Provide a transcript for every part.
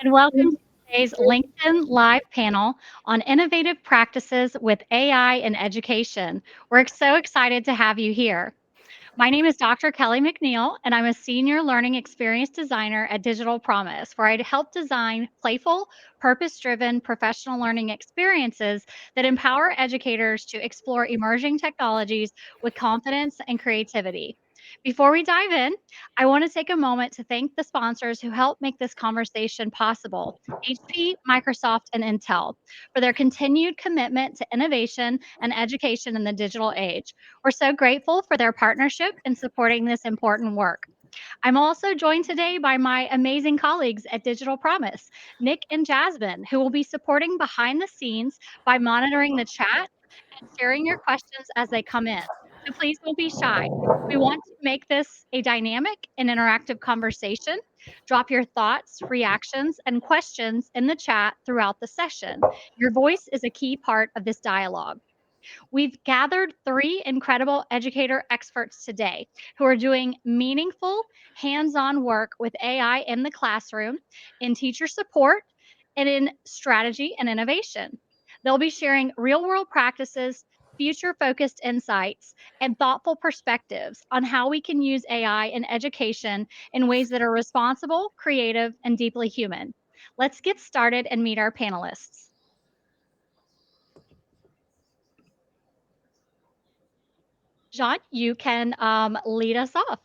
and welcome to today's LinkedIn Live panel on innovative practices with AI in education. We're so excited to have you here. My name is Dr. Kelly McNeil, and I'm a senior learning experience designer at Digital Promise, where I help design playful, purpose driven professional learning experiences that empower educators to explore emerging technologies with confidence and creativity. Before we dive in, I want to take a moment to thank the sponsors who help make this conversation possible: HP, Microsoft, and Intel, for their continued commitment to innovation and education in the digital age. We're so grateful for their partnership in supporting this important work. I'm also joined today by my amazing colleagues at Digital Promise, Nick and Jasmine, who will be supporting behind the scenes by monitoring the chat and sharing your questions as they come in. So please don't be shy. We want to make this a dynamic and interactive conversation. Drop your thoughts, reactions, and questions in the chat throughout the session. Your voice is a key part of this dialogue. We've gathered three incredible educator experts today who are doing meaningful, hands on work with AI in the classroom, in teacher support, and in strategy and innovation. They'll be sharing real world practices, future focused insights, and thoughtful perspectives on how we can use AI in education in ways that are responsible, creative, and deeply human. Let's get started and meet our panelists. Jean, you can lead us off.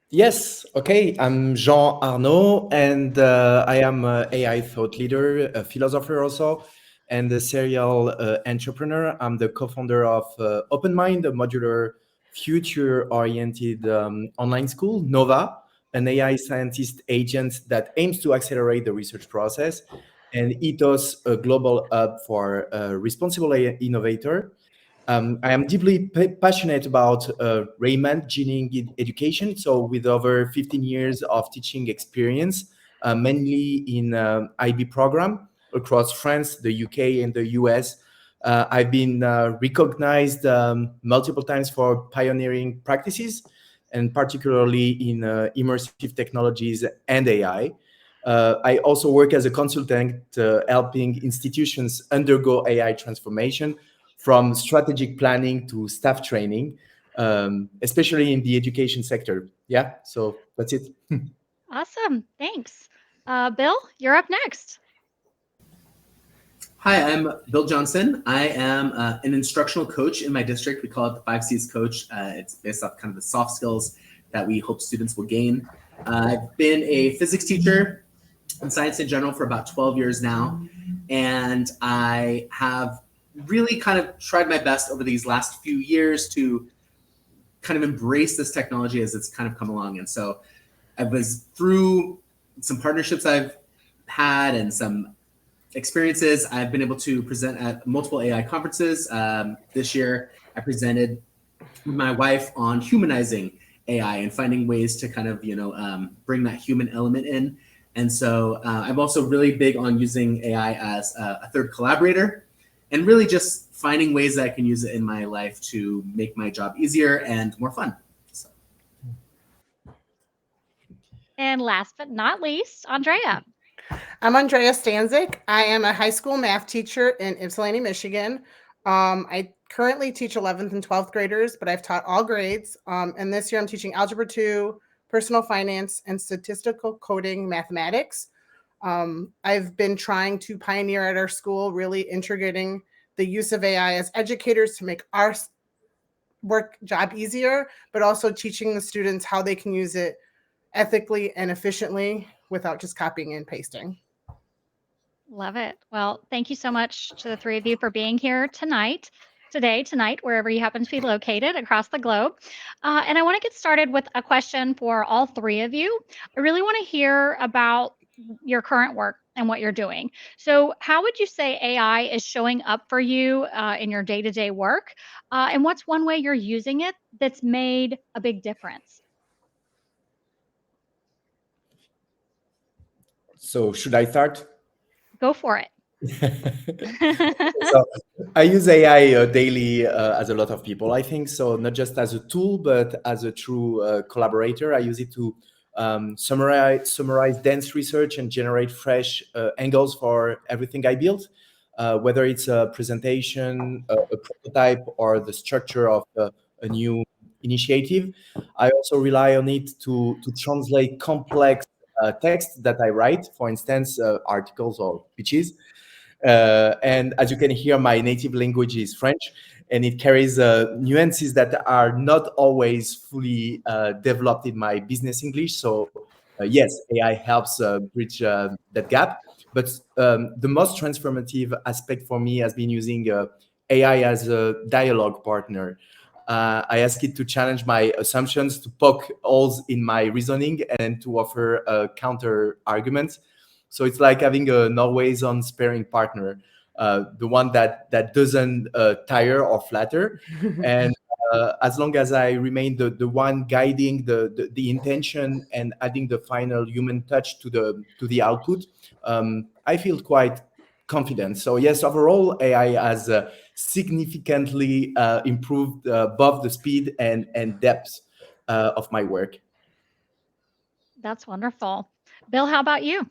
Yes, okay. I'm Jean Arnaud, and I am an AI thought leader, a philosopher also, and a serial entrepreneur. I'm the co-founder of OpenMind, a modular, future-oriented online school, Nova, an AI scientist agent that aims to accelerate the research process, and Ethos, a global hub for responsible AI innovator. I am deeply passionate about reimagining education. So, with over 15 years of teaching experience, mainly in IB program across France, the UK, and the US, I've been recognized multiple times for pioneering practices, and particularly in immersive technologies and AI. I also work as a consultant, helping institutions undergo AI transformation from strategic planning to staff training, especially in the education sector. Yeah, so that's it. Awesome. Thanks. Bill, you're up next. Hi, I'm Bill Johnson. I am an instructional coach in my district. We call it the 5Cs coach. It's based off kind of the soft skills that we hope students will gain. I've been a physics teacher and science in general for about 12 years now. And I have really kind of tried my best over these last few years to kind of embrace this technology as it's kind of come along. And so I was through some partnerships I've had and some experiences. I've been able to present at multiple AI conferences. This year, I presented with my wife on humanizing AI and finding ways to kind of, bring that human element in. And so I'm also really big on using AI as a third collaborator and really just finding ways that I can use it in my life to make my job easier and more fun. So. And last but not least, Andrea. I'm Andrea Stanczyk. I am a high school math teacher in Ypsilanti, Michigan. I currently teach 11th and 12th graders, but I've taught all grades. And this year I'm teaching Algebra 2, Personal Finance, and Statistical Coding Mathematics. I've been trying to pioneer at our school, really integrating the use of AI as educators to make our work job easier, but also teaching the students how they can use it ethically and efficiently without just copying and pasting. Love it. Well, thank you so much to the three of you for being here tonight, wherever you happen to be located across the globe. And I want to get started with a question for all three of you. I really want to hear about your current work and what you're doing. So, how would you say AI is showing up for you in your day to day work? And what's one way you're using it that's made a big difference? So, should I start? Go for it. So I use AI daily, as a lot of people, I think. So not just as a tool, but as a true collaborator. I use it to summarize dense research, and generate fresh angles for everything I build, whether it's a presentation, a prototype, or the structure of a new initiative. I also rely on it to translate complex text that I write, for instance, articles or pitches. And as you can hear, my native language is French, and it carries nuances that are not always fully developed in my business English. So, yes, AI helps bridge that gap. But the most transformative aspect for me has been using AI as a dialogue partner. I ask it to challenge my assumptions, to poke holes in my reasoning, and to offer counter arguments. So it's like having an always on sparring partner, the one that doesn't tire or flatter. And as long as I remain the one guiding the intention and adding the final human touch to the output, I feel quite confident. So yes, overall, AI has significantly improved both the speed and depth of my work. That's wonderful. Bill, how about you?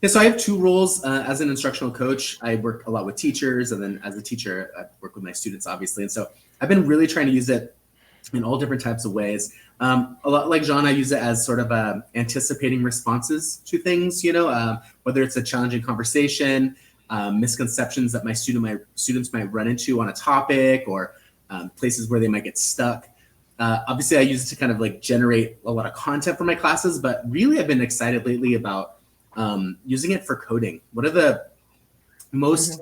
Yeah, so I have two roles as an instructional coach. I work a lot with teachers, and then as a teacher, I work with my students, obviously. And so I've been really trying to use it in all different types of ways. A lot like Jean, I use it as sort of anticipating responses to things, whether it's a challenging conversation, misconceptions that my students might run into on a topic, or places where they might get stuck. Obviously, I use it to kind of like generate a lot of content for my classes, but really I've been excited lately about using it for coding. One of the most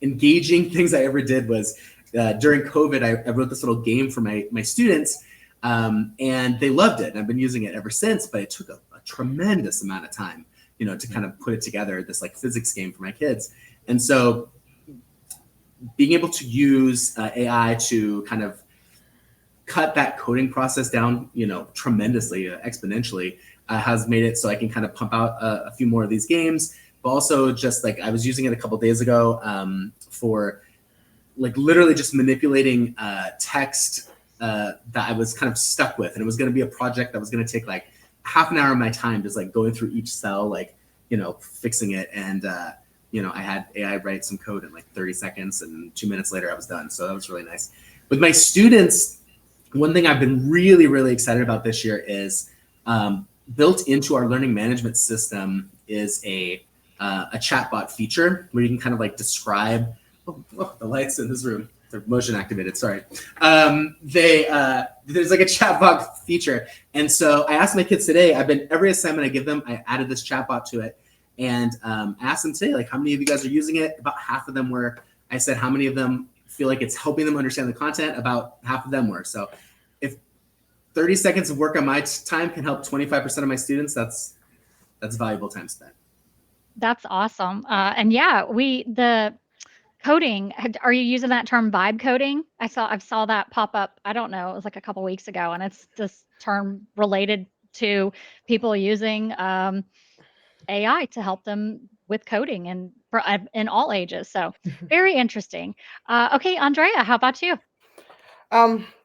engaging things I ever did was during COVID, I wrote this little game for my students, and they loved it. And I've been using it ever since, but it took a tremendous amount of time, to kind of put it together, this like physics game for my kids. And so being able to use AI to kind of cut that coding process down, tremendously, exponentially, has made it so I can kind of pump out a few more of these games. But also, just like I was using it a couple days ago for like literally just manipulating text that I was kind of stuck with, and it was going to be a project that was going to take like half an hour of my time, just like going through each cell, like fixing it. And I had AI write some code in like 30 seconds, and 2 minutes later I was done. So that was really nice. With my students, one thing I've been really, really excited about this year is built into our learning management system is a chatbot feature where you can kind of like describe, the lights in this room, they're motion activated, sorry. There's like a chatbot feature. And so I asked my kids today, every assignment I give them, I added this chatbot to it. And I asked them today, like, how many of you guys are using it? About half of them were. I said, how many of them feel like it's helping them understand the content? About half of them were. So if 30 seconds of work on my time can help 25% of my students, that's valuable time spent. That's awesome. And yeah, the coding, are you using that term vibe coding? I saw that pop up. I don't know. It was like a couple weeks ago, and it's this term related to people using AI to help them with coding and in all ages. So very interesting. Okay, Andrea, how about you?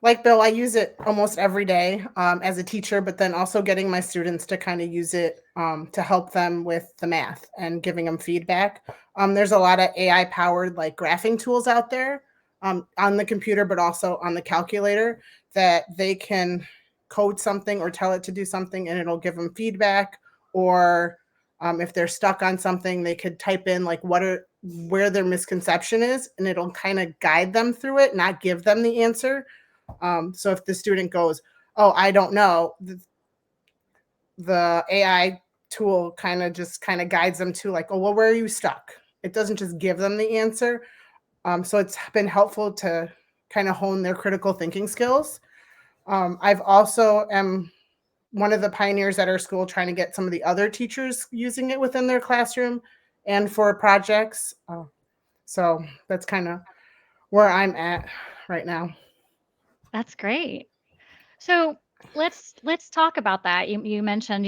Like Bill, I use it almost every day as a teacher, but then also getting my students to kind of use it to help them with the math and giving them feedback. There's a lot of AI powered like graphing tools out there on the computer, but also on the calculator that they can code something or tell it to do something and it'll give them feedback. Or if they're stuck on something, they could type in like where their misconception is, and it'll kind of guide them through it, not give them the answer. So if the student goes, oh, I don't know, the AI tool kind of guides them to like, oh, well, where are you stuck? It doesn't just give them the answer. So it's been helpful to kind of hone their critical thinking skills. I've also am one of the pioneers at our school trying to get some of the other teachers using it within their classroom and for projects. So that's kind of where I'm at right now. That's great. So let's talk about that. You mentioned,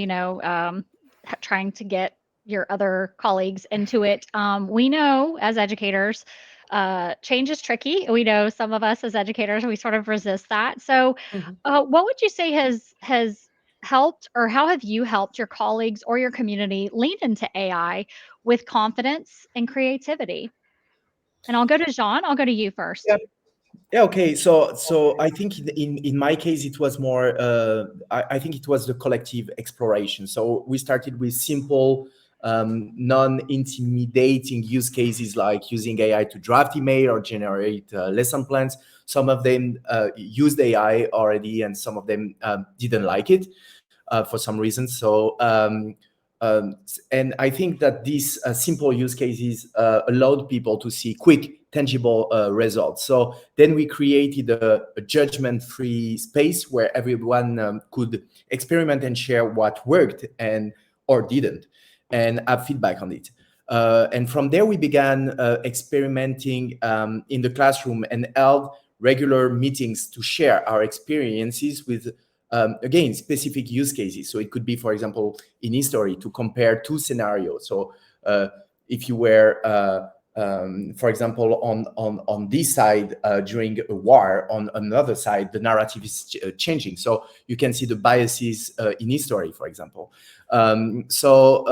trying to get your other colleagues into it. We know as educators, change is tricky. We know some of us as educators, we sort of resist that. So, what would you say has helped, or how have you helped your colleagues or your community lean into AI with confidence and creativity? And I'll go to Jean. I'll go to you first. Yeah. Yeah. Okay. So I think in my case it was more. I think it was the collective exploration. So we started with simple, non-intimidating use cases like using AI to draft email or generate lesson plans. Some of them used AI already, and some of them didn't like it for some reason. So. And I think that these simple use cases allowed people to see quick, tangible results. So then we created a judgment-free space where everyone could experiment and share what worked and or didn't, and have feedback on it. And from there, we began experimenting in the classroom and held regular meetings to share our experiences with again, specific use cases. So it could be, for example, in history to compare two scenarios. So if you were, for example, on this side during a war, on another side, the narrative is changing. So you can see the biases in history, for example. So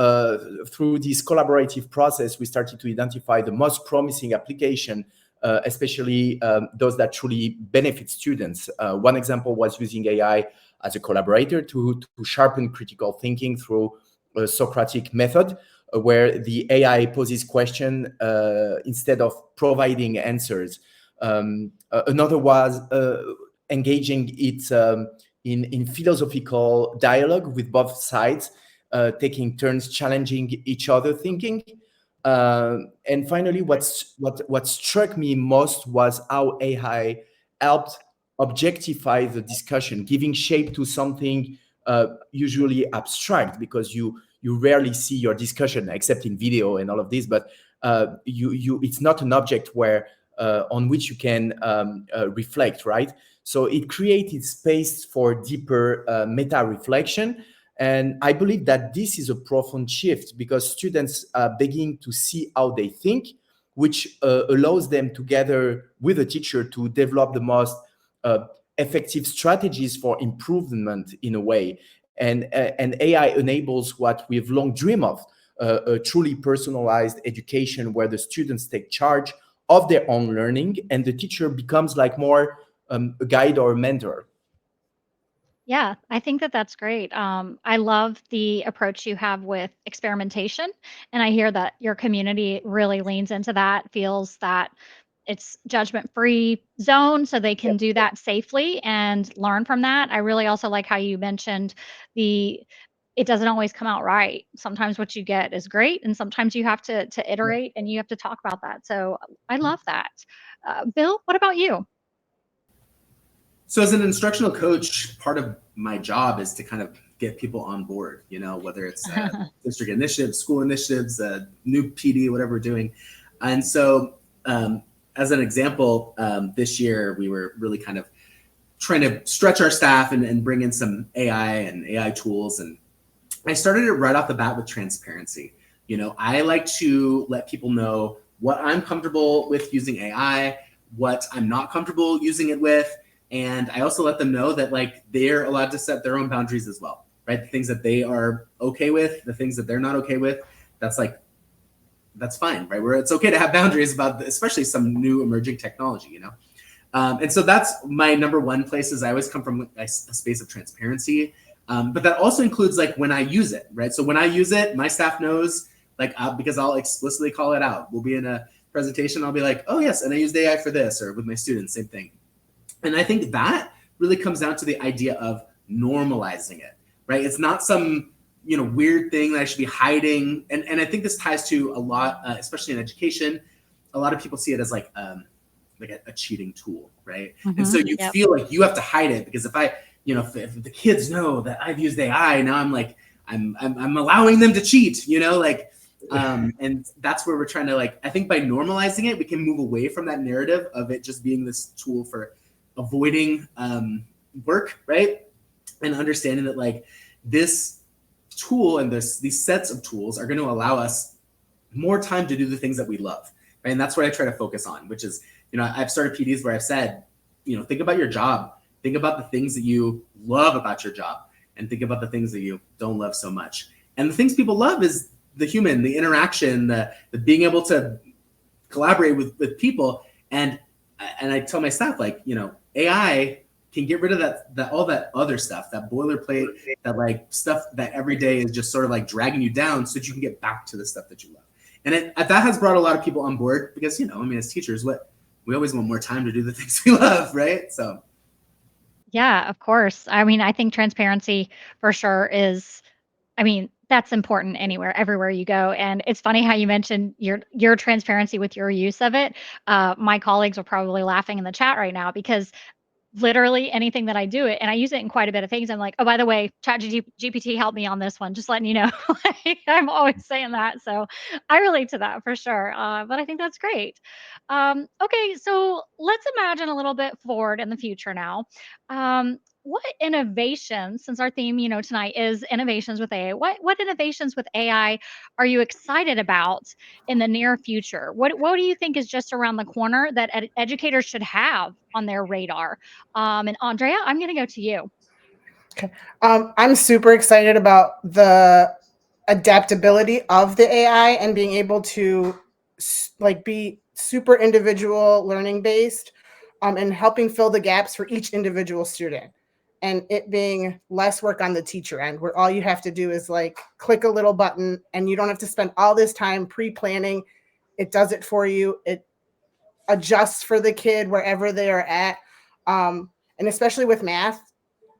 through this collaborative process, we started to identify the most promising application, especially those that truly benefit students. One example was using AI as a collaborator to sharpen critical thinking through a Socratic method, where the AI poses questions instead of providing answers. Another was engaging it in philosophical dialogue with both sides, taking turns challenging each other thinking. And finally, what struck me most was how AI helped objectify the discussion, giving shape to something usually abstract, because you rarely see your discussion except in video and all of this. But it's not an object where on which you can reflect, right? So it created space for deeper meta reflection. And I believe that this is a profound shift, because students begin to see how they think, which allows them, together with a teacher, to develop the most effective strategies for improvement in a way. And AI enables what we've long dreamed of, a truly personalized education where the students take charge of their own learning and the teacher becomes like more a guide or a mentor. Yeah, I think that that's great. I love the approach you have with experimentation, and I hear that your community really leans into that, feels that it's judgment-free zone, so they can do that safely and learn from that. I really also like how you mentioned it doesn't always come out right. Sometimes what you get is great, and sometimes you have to iterate and you have to talk about that. So I love that. Bill, what about you? So as an instructional coach, part of my job is to kind of get people on board, whether it's district initiatives, school initiatives, new PD, whatever we're doing. And so as an example, this year we were really kind of trying to stretch our staff and bring in some AI and AI tools. And I started it right off the bat with transparency. I like to let people know what I'm comfortable with using AI, what I'm not comfortable using it with. And I also let them know that they're allowed to set their own boundaries as well, right? The things that they are okay with, the things that they're not okay with, that's fine, right? Where it's okay to have boundaries about, especially some new emerging technology, And so that's my number one place, is I always come from a space of transparency. But that also includes when I use it, right? So when I use it, my staff knows, because I'll explicitly call it out. We'll be in a presentation, I'll be like, oh yes, and I used AI for this, or with my students, same thing. And I think that really comes down to the idea of normalizing it, right? It's not some weird thing that I should be hiding. And I think this ties to a lot, especially in education. A lot of people see it as like a cheating tool, right? Mm-hmm. And so you feel like you have to hide it, because if if the kids know that I've used AI, now I'm allowing them to cheat, and that's where we're trying to I think by normalizing it, we can move away from that narrative of it just being this tool for avoiding work, right? And understanding that this tool and these sets of tools are going to allow us more time to do the things that we love, right? And that's what I try to focus on, which is, I've started PDs where I've said, think about your job, think about the things that you love about your job, and think about the things that you don't love so much. And the things people love is the human, the interaction, the being able to collaborate with people. And I tell my staff, like, you know, AI can get rid of that all that other stuff, that boilerplate, that like stuff that every day is just sort of like dragging you down, so that you can get back to the stuff that you love. And that has brought a lot of people on board, because, you know, I mean, as teachers, we always want more time to do the things we love, right? So Yeah, of course. I mean, I think transparency for sure is, I mean, that's important everywhere you go. And it's funny how you mentioned your transparency with your use of it. My colleagues are probably laughing in the chat right now because literally anything that I do it, and I use it in quite a bit of things. I'm like, oh, by the way, GPT helped me on this one. Just letting you know. Like, I'm always saying that, so I relate to that for sure. But I think that's great. Okay, so let's imagine a little bit forward in the future now. What innovations, since our theme, tonight is innovations with AI, what innovations with AI are you excited about in the near future? What do you think is just around the corner that educators should have on their radar? And Andrea, I'm going to go to you. Okay. I'm super excited about the adaptability of the AI and being able to like be super individual learning based, and helping fill the gaps for each individual student, and it being less work on the teacher end, where all you have to do is like click a little button and you don't have to spend all this time pre-planning. It does it for you. It adjusts for the kid wherever they are at. And especially with math,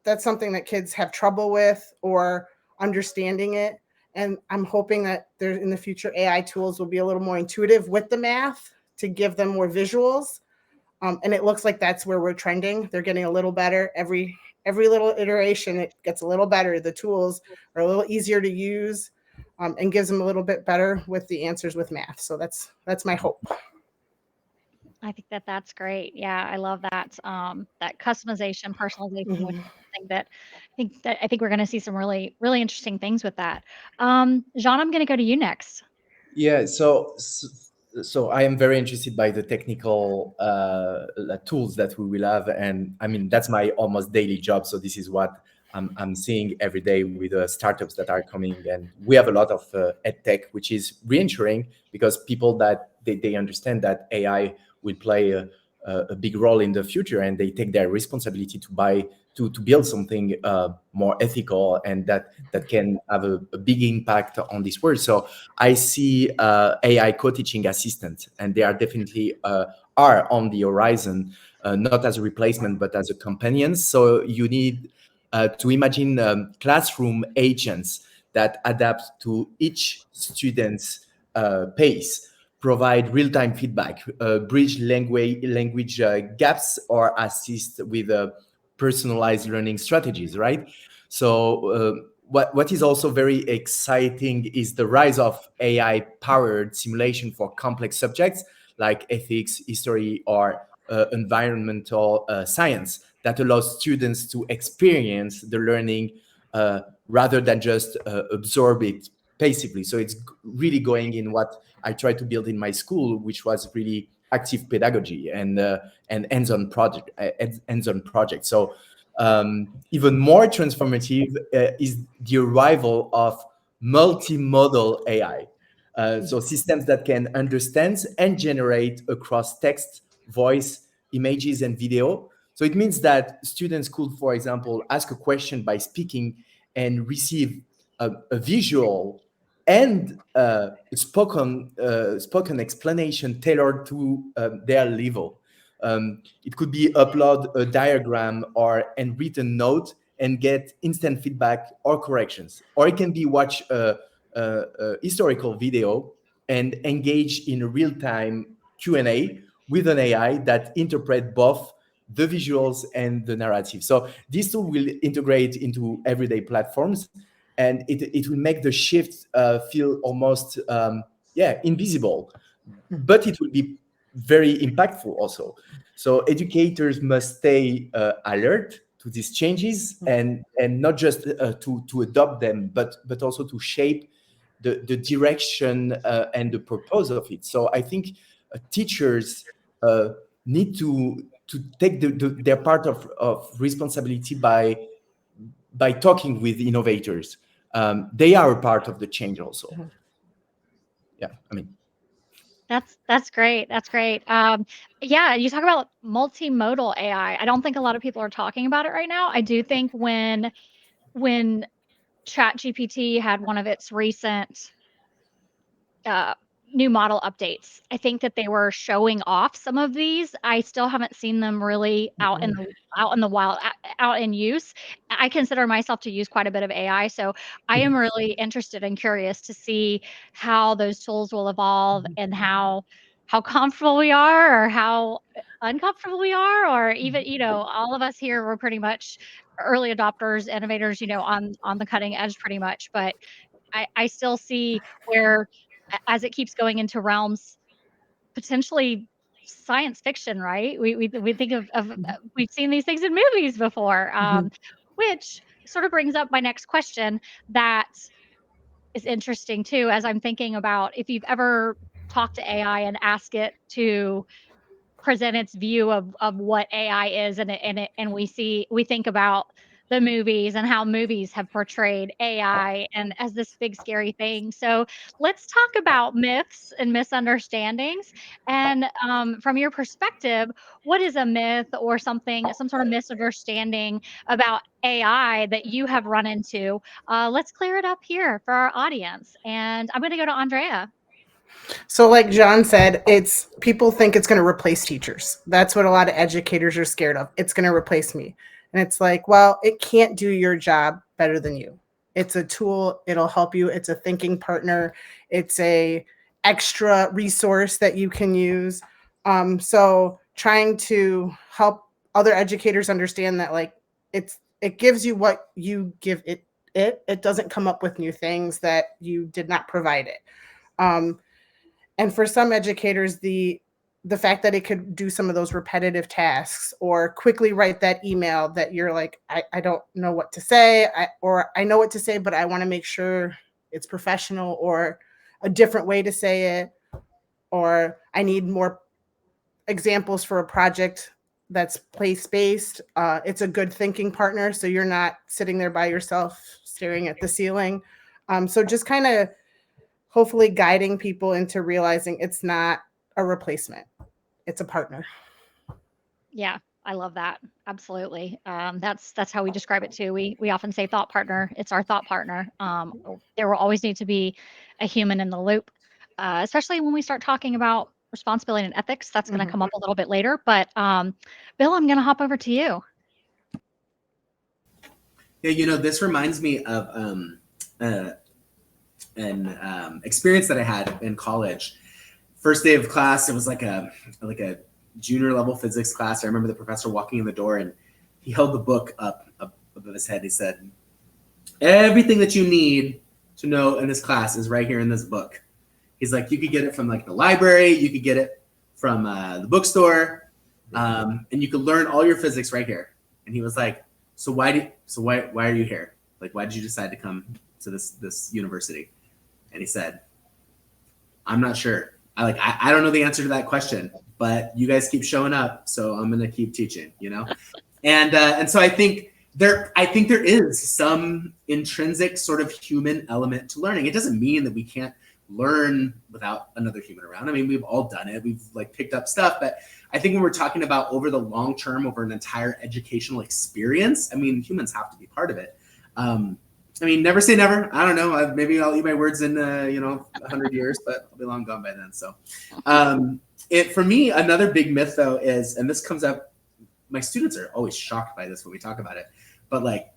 that's something that kids have trouble with or understanding it. And I'm hoping that there in the future AI tools will be a little more intuitive with the math to give them more visuals. And it looks like that's where we're trending. They're getting a little better every little iteration. It gets a little better. The tools are a little easier to use, and gives them a little bit better with the answers with math. So that's my hope. I think that that's great. Yeah, I love that. That customization, personalization, which Mhm. is something that I think we're going to see some really, really interesting things with that. Jean, I'm going to go to you next. Yeah, so I am very interested by the technical tools that we will have, and I mean that's my almost daily job. So this is what I'm seeing every day with the startups that are coming, and we have a lot of ed tech, which is reassuring because people that they understand that AI will play a big role in the future, and they take their responsibility to build something more ethical and that can have a big impact on this world. So I see AI co-teaching assistants, and they are definitely are on the horizon, not as a replacement, but as a companion. So you need to imagine classroom agents that adapt to each student's pace, provide real-time feedback, bridge language gaps, or assist with personalized learning strategies, right? So what is also very exciting is the rise of AI-powered simulation for complex subjects like ethics, history, or environmental science that allows students to experience the learning rather than just absorb it passively. So it's really going in what I tried to build in my school, which was really active pedagogy and hands-on project. Hands-on project. So even more transformative is the arrival of multimodal AI. So systems that can understand and generate across text, voice, images, and video. So it means that students could, for example, ask a question by speaking and receive a visual and spoken explanation tailored to their level. It could be upload a diagram or and written note and get instant feedback or corrections, or it can be watch a historical video and engage in real-time Q&A with an AI that interpret both the visuals and the narrative. So these two will integrate into everyday platforms, and it will make the shift feel almost invisible, but it will be very impactful also. So educators must stay alert to these changes and not just to adopt them, but also to shape the direction and the purpose of it. So I think teachers need to take their part of responsibility by by talking with innovators. They are a part of the change also. Yeah, I mean. That's great. That's great. Yeah, you talk about multimodal AI. I don't think a lot of people are talking about it right now. I do think when ChatGPT had one of its recent uh, new model updates, I think that they were showing off some of these. I still haven't seen them really out in the wild, out in use. I consider myself to use quite a bit of AI, so I am really interested and curious to see how those tools will evolve and how comfortable we are or how uncomfortable we are, or even, all of us here were pretty much early adopters, innovators, on the cutting edge pretty much. But I still see where as it keeps going into realms potentially science fiction, right? We think of we've seen these things in movies before, which sort of brings up my next question that is interesting too, as I'm thinking about if you've ever talked to AI and ask it to present its view of what AI is, and we think about the movies and how movies have portrayed AI and as this big scary thing. So let's talk about myths and misunderstandings. And from your perspective, what is a myth or some sort of misunderstanding about AI that you have run into? Let's clear it up here for our audience. And I'm going to go to Andrea. So like John said, it's people think it's going to replace teachers. That's what a lot of educators are scared of. It's going to replace me. And it's like, well, it can't do your job better than you. It's a tool. It'll help you. It's a thinking partner. It's a extra resource that you can use. So trying to help other educators understand that like it gives you what you give it. It doesn't come up with new things that you did not provide it. And for some educators, the fact that it could do some of those repetitive tasks or quickly write that email that you're like, I don't know what to say, or I know what to say, but I want to make sure it's professional or a different way to say it, or I need more examples for a project that's place-based. It's a good thinking partner, so you're not sitting there by yourself staring at the ceiling. So just kind of hopefully guiding people into realizing it's not a replacement. It's a partner. Yeah, I love that. Absolutely. That's how we describe it too. We often say thought partner. It's our thought partner. There will always need to be a human in the loop, especially when we start talking about responsibility and ethics. That's going to come up a little bit later. But Bill, I'm going to hop over to you. Yeah, this reminds me of an experience that I had in college. First day of class, it was like a junior level physics class. I remember the professor walking in the door and he held the book up above his head. He said, "Everything that you need to know in this class is right here in this book." He's like, you could get it from like the library, you could get it from the bookstore, and you could learn all your physics right here. And he was like, why are you here? Like, why did you decide to come to this university? And he said, "I'm not sure. I don't know the answer to that question, but you guys keep showing up, so I'm gonna keep teaching." And so I think there is some intrinsic sort of human element to learning. It doesn't mean that we can't learn without another human around. I mean, we've all done it. We've picked up stuff, but I think when we're talking about over the long term, over an entire educational experience, I mean, humans have to be part of it. I mean, never say never. I don't know. Maybe I'll eat my words in 100 years, but I'll be long gone by then. So, for me, another big myth though is, and this comes up, my students are always shocked by this when we talk about it, but like,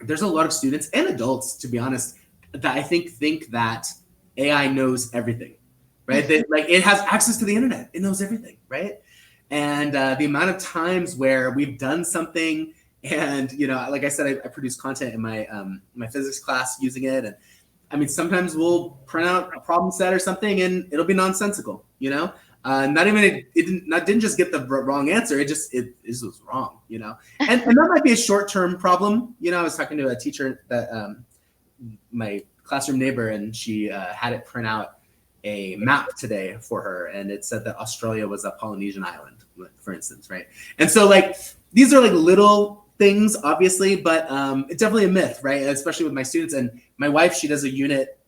there's a lot of students and adults, to be honest, that I think that AI knows everything, right? That like it has access to the internet. It knows everything, right? And the amount of times where we've done something. And, like I said, I produce content in my physics class using it. And I mean, sometimes we'll print out a problem set or something and it'll be nonsensical, not even, it didn't just get the wrong answer. It was wrong, and that might be a short-term problem. I was talking to a teacher that my classroom neighbor, and she had it print out a map today for her. And it said that Australia was a Polynesian island, for instance. Right. And so like, these are like little things, obviously, but it's definitely a myth, right? Especially with my students. And my wife, she does a unit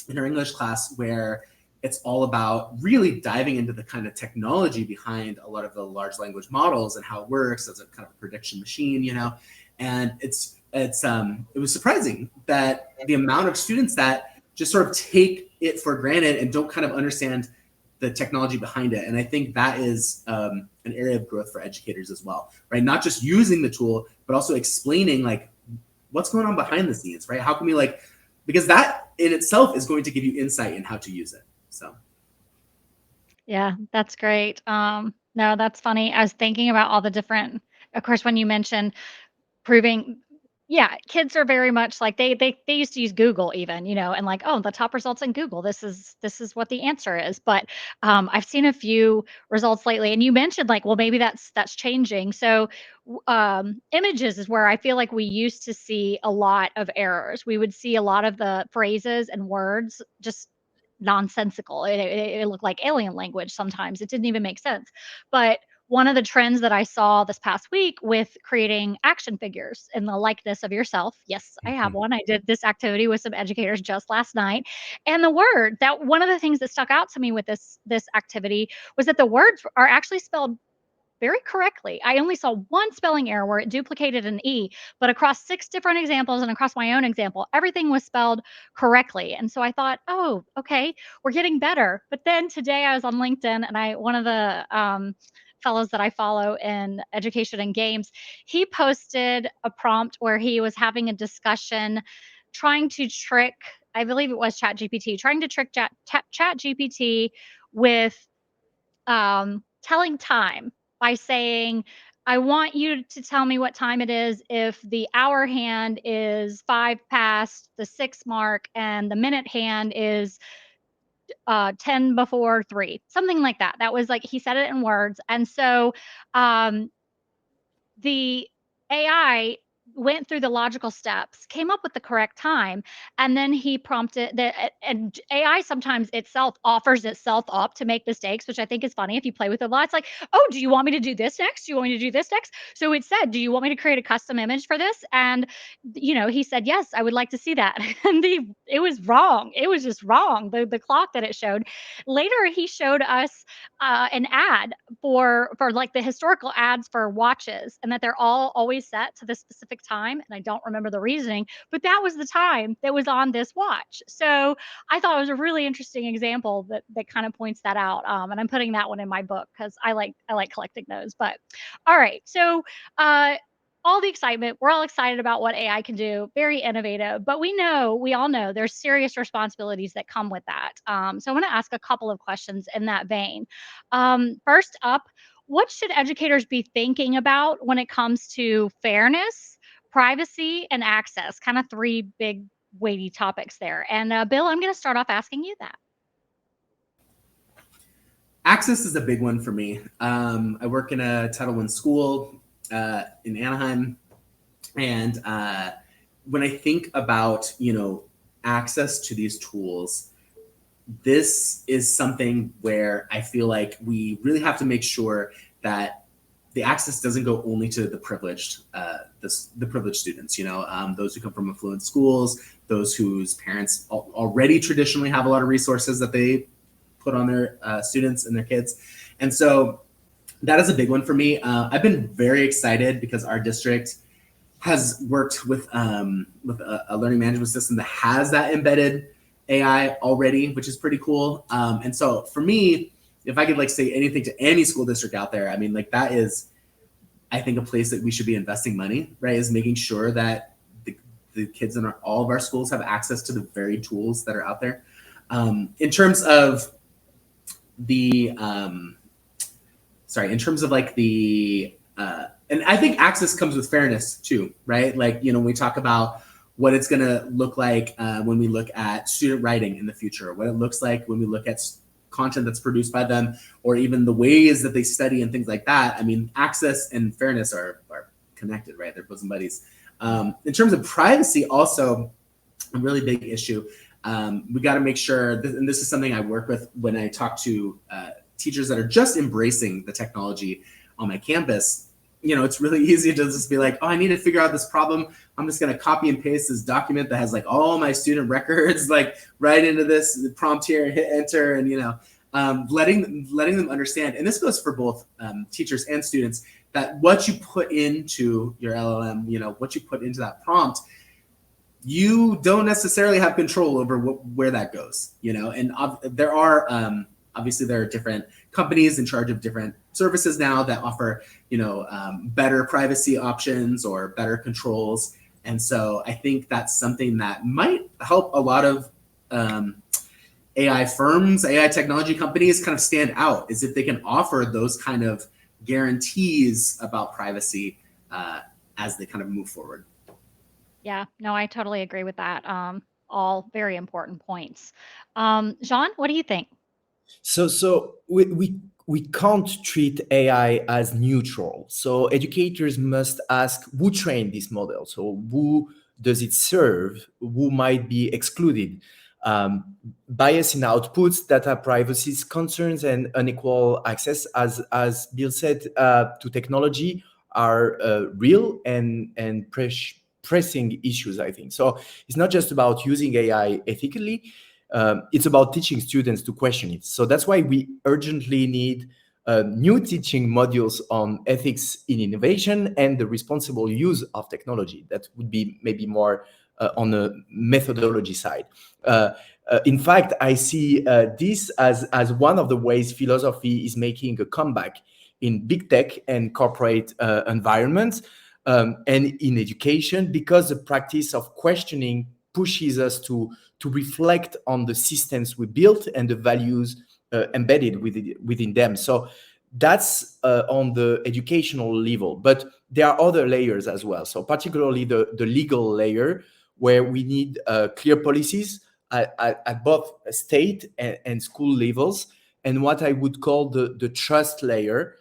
in her English class where it's all about really diving into the kind of technology behind a lot of the large language models and how it works as a kind of prediction machine, and it was surprising that the amount of students that just sort of take it for granted and don't kind of understand the technology behind it. And I think that is an area of growth for educators as well, right? Not just using the tool, but also explaining like what's going on behind the scenes, right? How can we because that in itself is going to give you insight in how to use it. So. Yeah, that's great. No, that's funny. I was thinking about all the different, of course, when you mentioned proving, yeah, kids are very much like they used to use Google even, and like, oh, the top results in Google. This is what the answer is. But I've seen a few results lately, and you mentioned like, well, maybe that's changing. So images is where I feel like we used to see a lot of errors. We would see a lot of the phrases and words just nonsensical. It looked like alien language sometimes. It didn't even make sense. But one of the trends that I saw this past week with creating action figures in the likeness of yourself. Yes, I have one. I did this activity with some educators just last night. And the word that one of the things that stuck out to me with this activity was that the words are actually spelled very correctly. I only saw one spelling error where it duplicated an E, but across 6 different examples and across my own example, everything was spelled correctly. And so I thought, oh, okay, we're getting better. But then today I was on LinkedIn and one of the fellows that I follow in education and games, he posted a prompt where he was having a discussion trying to trick, I believe it was ChatGPT, trying to trick ChatGPT with telling time by saying, I want you to tell me what time it is if the hour hand is 5 past the 6 mark and the minute hand is 10 before 3, something like that. That was like, he said it in words. And so um, the AI went through the logical steps, came up with the correct time, and then he prompted that. And AI sometimes itself offers itself up to make mistakes, which I think is funny if you play with it a lot. It's like, oh, do you want me to do this next? Do you want me to do this next? So it said, do you want me to create a custom image for this? And he said, yes, I would like to see that. And it was wrong. It was just wrong. The clock that it showed. Later, he showed us an ad for like the historical ads for watches, and that they're all always set to this specific time. And I don't remember the reasoning, but that was the time that was on this watch. So I thought it was a really interesting example that kind of points that out. And I'm putting that one in my book because I like collecting those. But all right, so all the excitement. We're all excited about what AI can do, very innovative, but we all know there's serious responsibilities that come with that. So I want to ask a couple of questions in that vein. First up, what should educators be thinking about when it comes to fairness, privacy, and access? Kind of 3 big, weighty topics there. And Bill, I'm going to start off asking you that. Access is a big one for me. I work in a Title I school in Anaheim, and when I think about access to these tools, this is something where I feel like we really have to make sure that the access doesn't go only to the privileged, the privileged students. Those who come from affluent schools, those whose parents already traditionally have a lot of resources that they put on their students and their kids, and so that is a big one for me. I've been very excited because our district has worked with a learning management system that has that embedded AI already, which is pretty cool. And so for me, if I could say anything to any school district out there, I mean, that is, I think, a place that we should be investing money, right? Is making sure that the kids in all of our schools have access to the very tools that are out there. In terms of the and I think access comes with fairness too, right? When we talk about what it's going to look like when we look at student writing in the future, what it looks like when we look at content that's produced by them, or even the ways that they study and things like that. I mean, access and fairness are connected, right? They're bosom buddies. In terms of privacy, also a really big issue. We got to make sure, and this is something I work with when I talk to teachers that are just embracing the technology on my campus. it's really easy to just be like, oh, I need to figure out this problem. I'm just going to copy and paste this document that has like all my student records, like right into this prompt here and hit enter. And, letting them understand. And this goes for both teachers and students, that what you put into your LLM, what you put into that prompt, you don't necessarily have control over where that goes, and there are, obviously there are different companies in charge of different services now that offer, better privacy options or better controls. And so I think that's something that might help a lot of AI firms, AI technology companies kind of stand out, is if they can offer those kind of guarantees about privacy as they kind of move forward. Yeah, no, I totally agree with that. All very important points. Jean, what do you think? So we can't treat AI as neutral. So educators must ask who trained this model. So who does it serve? Who might be excluded? Bias in outputs, data privacy concerns, and unequal access, as Bill said, to technology are real and pressing issues, I think. So it's not just about using AI ethically. It's about teaching students to question it. So that's why we urgently need new teaching modules on ethics in innovation and the responsible use of technology. That would be maybe more on the methodology side. In fact, I see this as one of the ways philosophy is making a comeback in big tech and corporate environments, and in education, because the practice of questioning pushes us to reflect on the systems we built and the values embedded within them. So that's on the educational level, but there are other layers as well. So particularly the legal layer, where we need clear policies at both state and school levels, and what I would call the trust layer,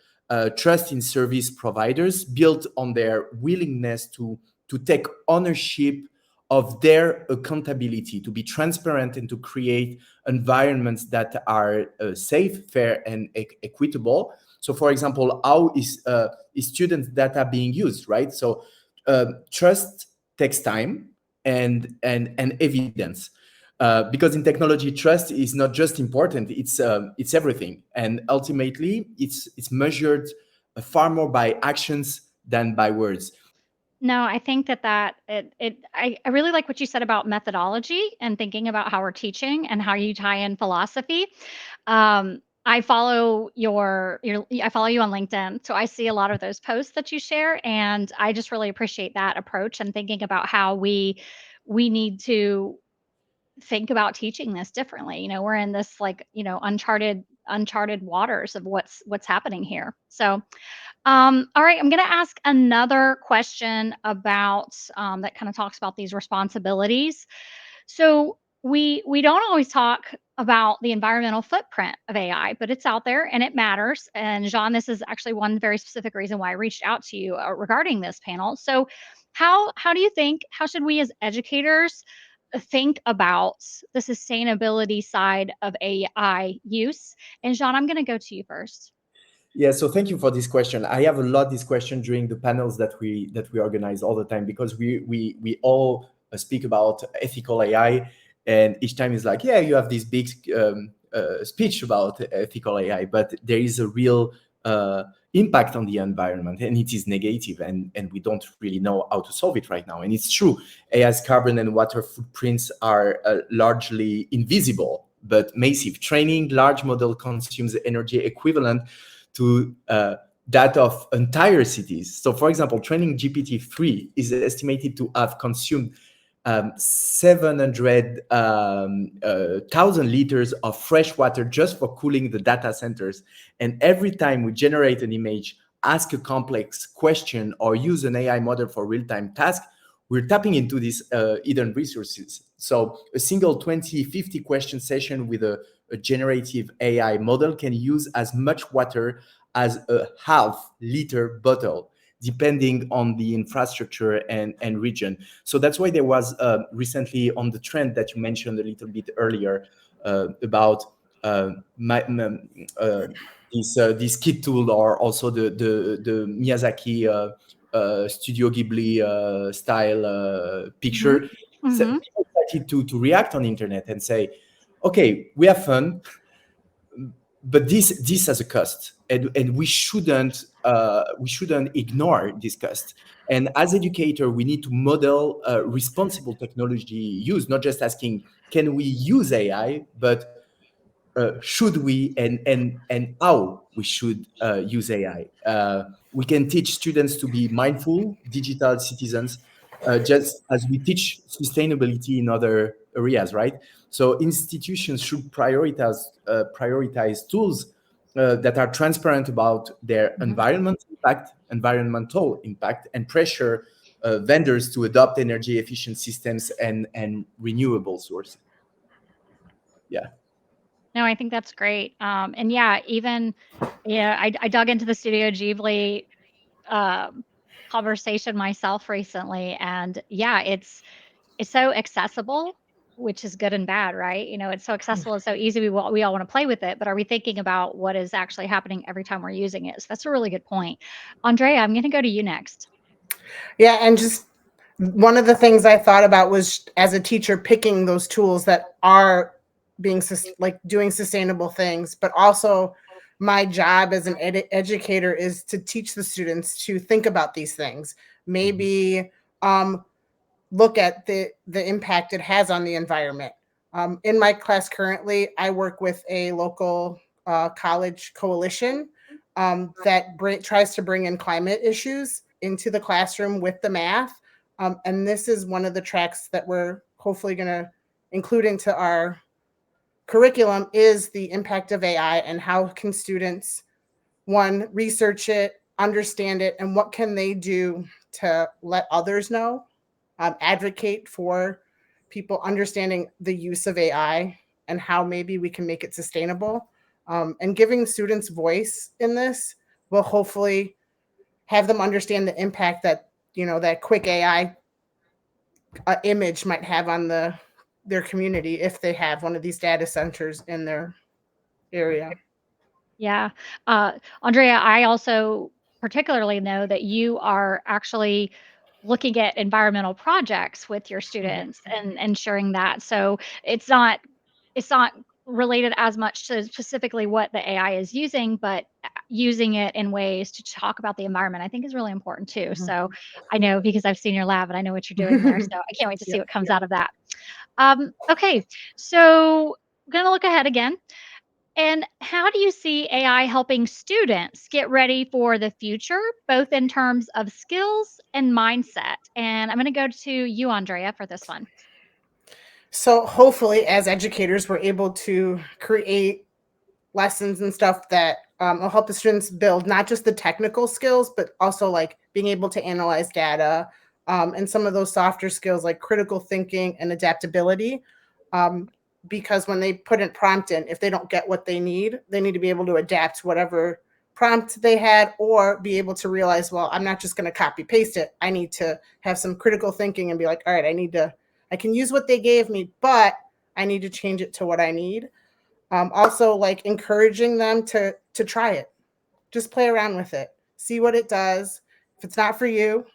trust in service providers built on their willingness to take ownership of their accountability, to be transparent, and to create environments that are safe, fair, and equitable. So, for example, how is student data being used, right? So, trust takes time and evidence, because in technology, trust is not just important; it's everything, and ultimately, it's measured far more by actions than by words. No, I think I really like what you said about methodology and thinking about how we're teaching and how you tie in philosophy. I follow I follow you on LinkedIn, so I see a lot of those posts that you share, and I just really appreciate that approach and thinking about how we need to think about teaching this differently. We're in this like, uncharted waters of what's happening here. So all right, I'm going to ask another question about that kind of talks about these responsibilities. So we don't always talk about the environmental footprint of AI, but it's out there and it matters. And Jean, this is actually one very specific reason why I reached out to you regarding this panel. So how do you think, how should we as educators think about the sustainability side of AI use? And Jean, I'm going to go to you first. Yeah, so thank you for this question. I have a lot this question during the panels that we organize all the time, because we all speak about ethical AI, and each time is like, yeah, you have this big speech about ethical AI, but there is a real impact on the environment, and it is negative, and we don't really know how to solve it right now. And it's true, AI's carbon and water footprints are largely invisible, but massive. Training large model consumes energy equivalent to that of entire cities. So, for example, training GPT-3 is estimated to have consumed 700,000 liters of fresh water just for cooling the data centers. And every time we generate an image, ask a complex question, or use an AI model for real-time tasks, we're tapping into these hidden resources. So a single 20-50 question session with a generative AI model can use as much water as a half-liter bottle, depending on the infrastructure and region. So that's why there was recently on the trend that you mentioned a little bit earlier about this kid tool, or also the Miyazaki Studio Ghibli style picture. So people started to react on the internet and say, okay, we have fun, but this has a cost, and we shouldn't ignore this cost. And as educator, we need to model responsible technology use, not just asking, can we use AI, but should we, and how we should use AI. We can teach students to be mindful digital citizens, just as we teach sustainability in other areas, right? So institutions should prioritize tools that are transparent about their environmental impact, and pressure vendors to adopt energy efficient systems and renewable sources. Yeah. No, I think that's great. And yeah, even I dug into the Studio Ghibli conversation myself recently, and yeah, it's so accessible, which is good and bad, right? It's so accessible, it's so easy. We all want to play with it, but are we thinking about what is actually happening every time we're using it? So that's a really good point. Andrea, I'm going to go to you next. Yeah, and just one of the things I thought about was, as a teacher, picking those tools that are being doing sustainable things, but also my job as an educator is to teach the students to think about these things. Maybe look at the impact it has on the environment. In my class currently, I work with a local college coalition that tries to bring in climate issues into the classroom with the math. And this is one of the tracks that we're hopefully going to include into our curriculum, is the impact of AI, and how can students, one, research it, understand it, and what can they do to let others know, advocate for people understanding the use of AI and how maybe we can make it sustainable. And giving students voice in this will hopefully have them understand the impact that, that quick AI image might have on their community if they have one of these data centers in their area. Yeah. Andrea, I also particularly know that you are actually looking at environmental projects with your students and ensuring that. So it's not related as much to specifically what the AI is using, but using it in ways to talk about the environment, I think is really important too. So I know, because I've seen your lab and I know what you're doing there. So I can't wait to see what comes out of that. Okay, so I'm going to look ahead again. And how do you see AI helping students get ready for the future, both in terms of skills and mindset? And I'm going to go to you, Andrea, for this one. So hopefully, as educators, we're able to create lessons and stuff that will help the students build not just the technical skills, but also like being able to analyze data, and some of those softer skills like critical thinking and adaptability. Because when they put a prompt in, if they don't get what they need to be able to adapt whatever prompt they had, or be able to realize, well, I'm not just going to copy paste it. I need to have some critical thinking and be like, all right, I can use what they gave me, but I need to change it to what I need. Also, like encouraging them to try it, just play around with it, see what it does. If it's not for you,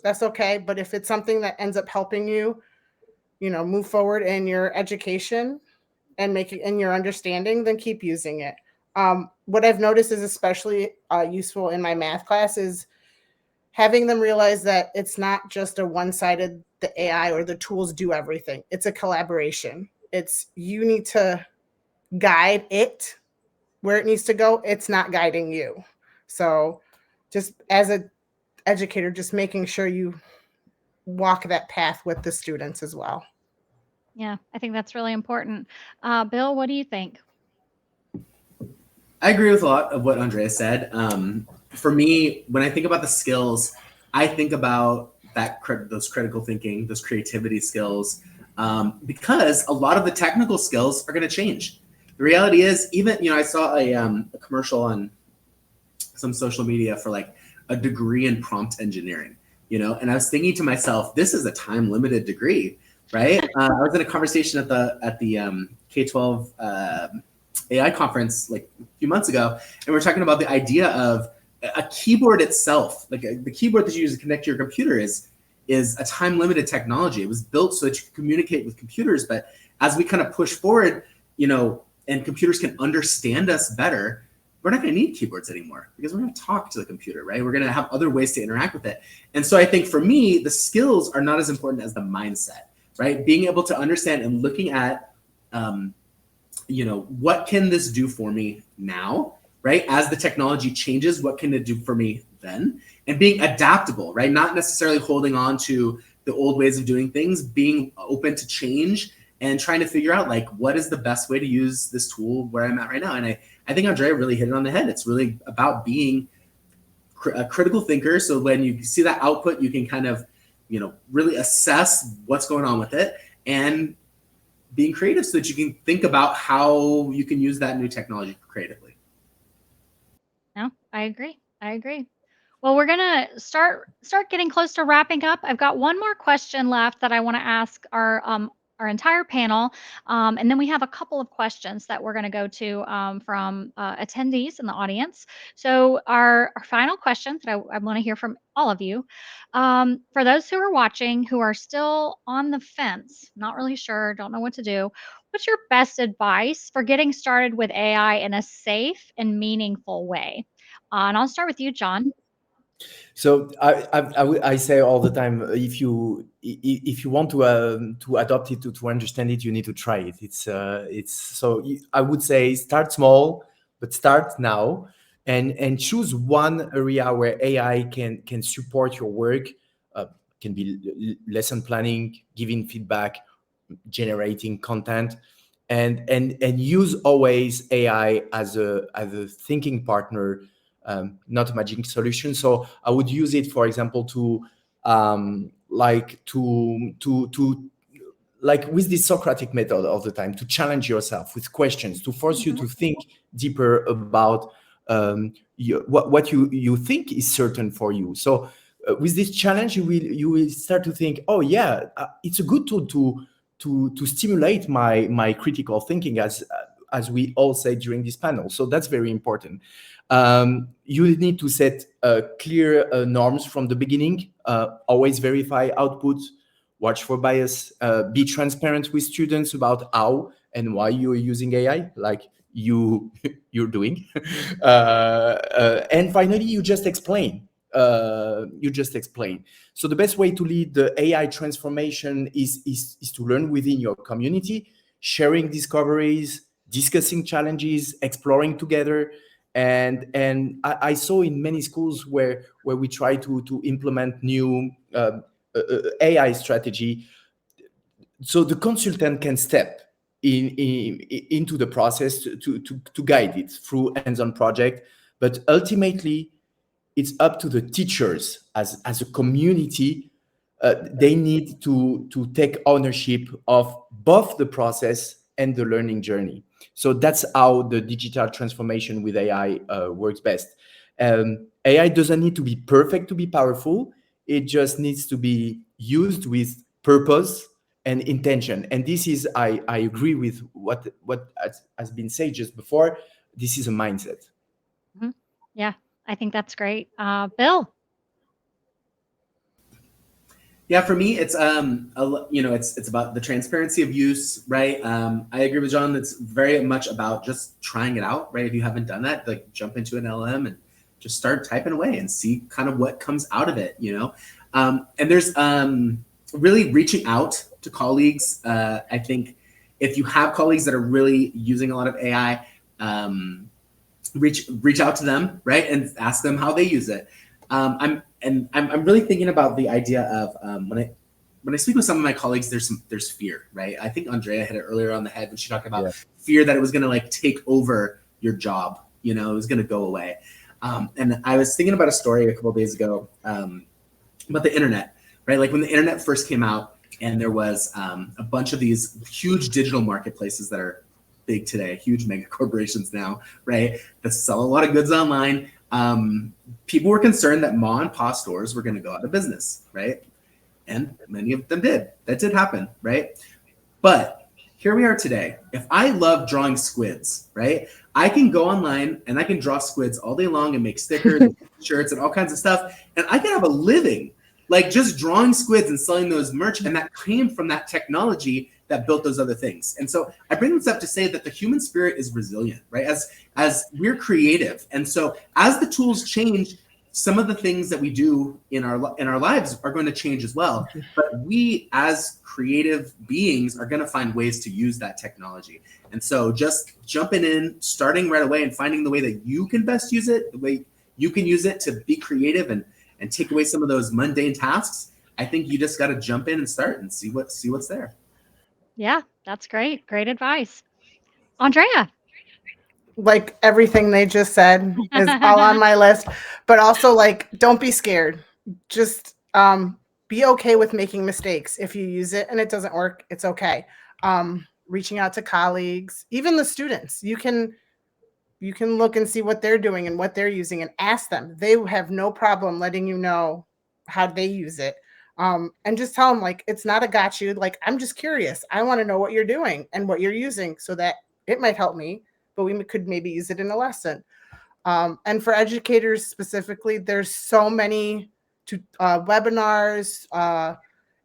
that's okay. But if it's something that ends up helping you, move forward in your education and make it in your understanding, then keep using it. What I've noticed is especially useful in my math class is having them realize that it's not just a one-sided, the AI or the tools do everything. It's a collaboration. It's, you need to guide it where it needs to go. It's not guiding you. So just as an educator, just making sure you walk that path with the students as well. Yeah, I think that's really important. Bill, what do you think? I agree with a lot of what Andrea said. For me, when I think about the skills, I think about those critical thinking, those creativity skills, because a lot of the technical skills are going to change. The reality is, even, I saw a commercial on some social media for like a degree in prompt engineering, and I was thinking to myself, this is a time limited degree, right? I was in a conversation at the K-12 AI conference like a few months ago, and we're talking about the idea of a keyboard itself, like the keyboard that you use to connect to your computer is a time-limited technology. It was built so that you can communicate with computers, but as we kind of push forward, and computers can understand us better, we're not going to need keyboards anymore because we're going to talk to the computer, right? We're going to have other ways to interact with it. And so I think for me, the skills are not as important as the mindset, right? Being able to understand and looking at, what can this do for me now, right? As the technology changes, what can it do for me then? And being adaptable, right? Not necessarily holding on to the old ways of doing things, being open to change and trying to figure out like, what is the best way to use this tool where I'm at right now? And I think Andrea really hit it on the head. It's really about being a critical thinker. So when you see that output, you can kind of, really assess what's going on with it and being creative so that you can think about how you can use that new technology creatively. No, I agree. Well, we're gonna start getting close to wrapping up. I've got one more question left that I want to ask our entire panel, and then we have a couple of questions that we're going to go to from attendees in the audience. So our final question that I want to hear from all of you, for those who are watching who are still on the fence, not really sure, don't know what to do. What's your best advice for getting started with AI in a safe and meaningful way? And I'll start with you, John. So I say all the time, if you want to adopt it, to understand it, you need to try it. It's so I would say start small, but start now, and choose one area where AI can support your work. Can be lesson planning, giving feedback, generating content, and use always AI as a thinking partner, not a magic solution. So I would use it, for example, to like with the Socratic method all the time, to challenge yourself with questions, to force you to think deeper about what you think is certain for you. So with this challenge, you will start to think, oh yeah, it's a good tool to stimulate my critical thinking, as we all say during this panel. So that's very important. You need to set clear norms from the beginning. Always verify output, watch for bias, be transparent with students about how and why you're using AI, like you're doing. And finally, you just explain. So the best way to lead the AI transformation is to learn within your community, sharing discoveries, discussing challenges, exploring together. And I saw in many schools where we try to implement new AI strategy, so the consultant can step into the process to guide it through hands-on project. But ultimately, it's up to the teachers as a community. They need to take ownership of both the process and the learning journey. So that's how the digital transformation with AI works best. AI doesn't need to be perfect to be powerful. It just needs to be used with purpose and intention. And this is, I agree with what has been said just before. This is a mindset. Mm-hmm. Yeah, I think that's great. Bill. Yeah, for me, it's it's about the transparency of use, right? I agree with John. It's very much about just trying it out, right? If you haven't done that, like jump into an LM and just start typing away and see kind of what comes out of it, And there's really reaching out to colleagues. I think if you have colleagues that are really using a lot of AI, reach out to them, right, and ask them how they use it. I'm really thinking about the idea of when I speak with some of my colleagues, there's fear, right? I think Andrea hit it earlier on the head when she talked about fear that it was going to like take over your job, it was going to go away. And I was thinking about a story a couple of days ago about the internet, right? Like when the internet first came out, and there was a bunch of these huge digital marketplaces that are big today, huge mega corporations now, right? That sell a lot of goods online. People were concerned that ma and pa stores were going to go out of business, right? And many of them did. That did happen, right? But here we are today. If I love drawing squids, right? I can go online and I can draw squids all day long and make stickers and shirts and all kinds of stuff. And I can have a living like just drawing squids and selling those merch. And that came from that technology that built those other things. And so I bring this up to say that the human spirit is resilient, right? As we're creative. And so as the tools change, some of the things that we do in our lives are going to change as well. But we as creative beings are going to find ways to use that technology. And so just jumping in, starting right away and finding the way that you can best use it, the way you can use it to be creative and take away some of those mundane tasks. I think you just got to jump in and start and see what's there. Yeah, that's great. Great advice. Andrea. Like everything they just said is all on my list, but also like, don't be scared. Just be okay with making mistakes. If you use it and it doesn't work, it's okay. Reaching out to colleagues, even the students, you can look and see what they're doing and what they're using and ask them. They have no problem letting you know how they use it. And just tell them like, it's not a got you. Like, I'm just curious. I want to know what you're doing and what you're using so that it might help me, but we could maybe use it in a lesson. And for educators specifically, there's so many webinars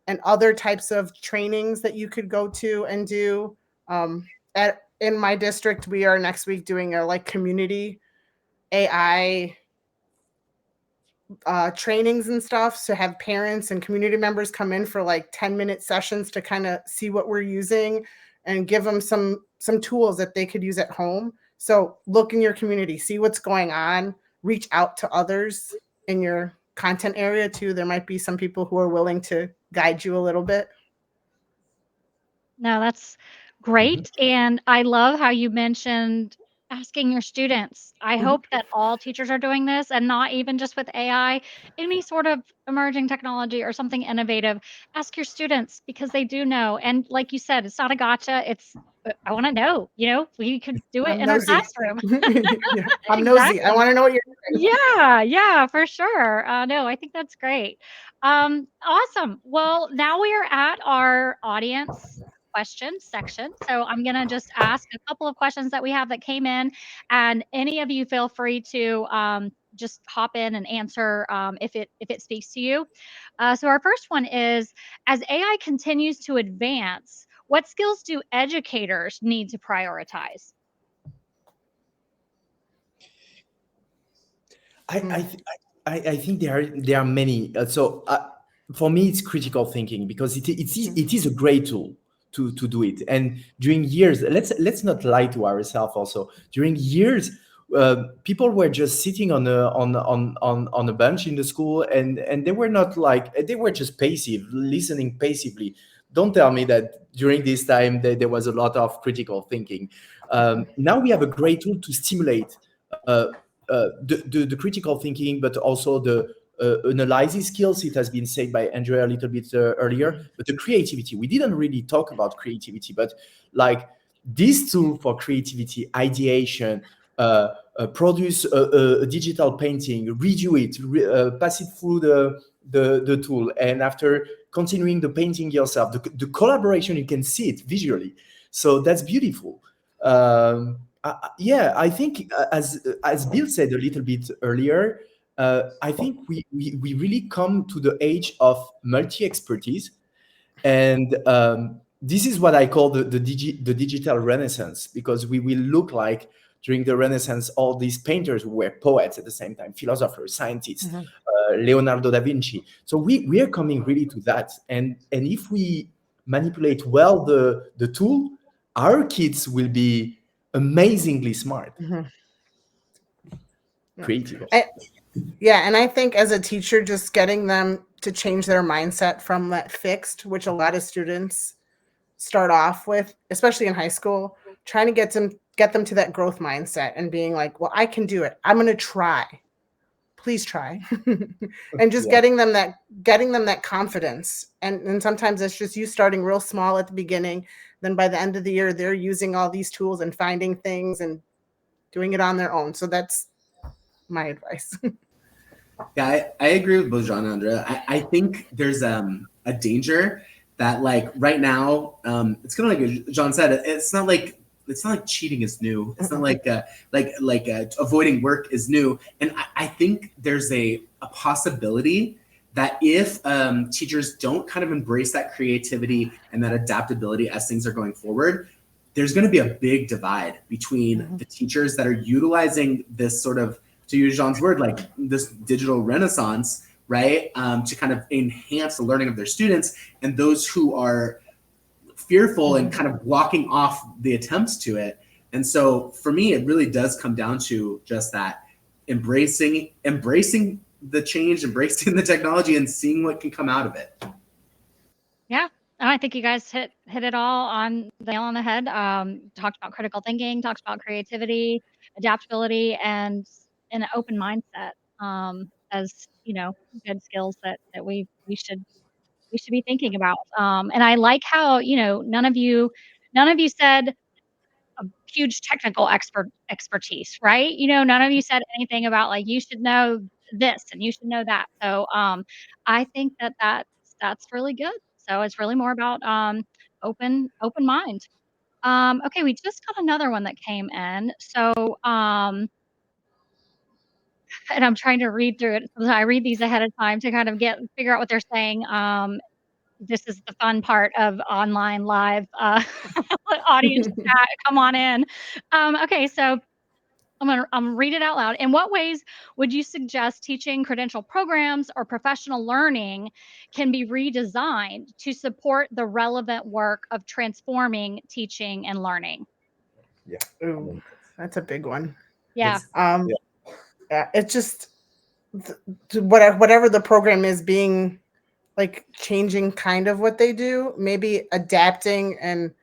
and other types of trainings that you could go to and do. In my district, we are next week doing a community AI trainings and stuff. So have parents and community members come in for 10-minute sessions to kind of see what we're using and give them some tools that they could use at home. So look in your community, see what's going on, reach out to others in your content area too. There might be some people who are willing to guide you a little bit. No, that's great. And I love how you mentioned asking your students. I hope that all teachers are doing this and not even just with AI, any sort of emerging technology or something innovative. Ask your students because they do know. And like you said, it's not a gotcha. It's, I want to know, we could do it I'm in nosy. our classroom. Yeah, I'm nosy. I want to know what you're doing. Yeah, for sure. No, I think that's great. Awesome. Well, now we are at our audience question section. So I'm going to just ask a couple of questions that we have that came in, and any of you feel free to just hop in and answer if it speaks to you. So our first one is, as AI continues to advance, what skills do educators need to prioritize? I think there are many. For me, it's critical thinking because it is a great tool to do it. And during years, let's not lie to ourselves. Also, during years, people were just sitting on a bench in the school, and they were not they were just passive, listening passively. Don't tell me that during this time there was a lot of critical thinking. Now we have a great tool to stimulate the critical thinking, but also the analysis skills. It has been said by Andrea a little bit earlier, but the creativity. We didn't really talk about creativity, but this tool for creativity, ideation, produce a digital painting, redo it, pass it through the tool, and after continuing the painting yourself, the collaboration, you can see it visually. So that's beautiful. I think as Bill said a little bit earlier, I think we really come to the age of multi-expertise, and this is what I call the digital renaissance, because we will look like during the Renaissance all these painters who were poets at the same time, philosophers, scientists, Leonardo da Vinci. So we are coming really to that, and if we manipulate well the tool, our kids will be amazingly smart, creative. And I think as a teacher, just getting them to change their mindset from that fixed, which a lot of students start off with, especially in high school, trying to get them to that growth mindset and being like, well, I can do it. I'm going to try. Please try. And just getting them that confidence. And sometimes it's just you starting real small at the beginning. Then by the end of the year, they're using all these tools and finding things and doing it on their own. So that's my advice. Yeah, I agree with both Jean and Andrea. I think there's a danger that like right now, it's kind of like Jean said, it's not like cheating is new. It's not like avoiding work is new. And I think there's a possibility that if teachers don't kind of embrace that creativity and that adaptability as things are going forward, there's going to be a big divide between the teachers that are utilizing this sort of, to use Jean's word, like this digital renaissance, right, to kind of enhance the learning of their students, and those who are fearful and kind of blocking off the attempts to it. And so for me, it really does come down to just that embracing the change, embracing the technology, and seeing what can come out of it. Yeah. I think you guys hit it all on the nail on the head. Talked about critical thinking, talked about creativity, adaptability, and an open mindset, as good skills that we should be thinking about. And I like how none of you said a huge technical expertise, right? None of you said anything about like you should know this and you should know that. So I think that's really good. So it's really more about open mind. Okay, we just got another one that came in. So and I'm trying to read through it. So I read these ahead of time to kind of figure out what they're saying. This is the fun part of online live audience chat. Come on in. Okay, so I'm gonna read it out loud. In what ways would you suggest teaching credential programs or professional learning can be redesigned to support the relevant work of transforming teaching and learning? Yeah. Ooh, that's a big one. Yeah. Yeah, it's just whatever the program is, being like changing kind of what they do, maybe adapting, and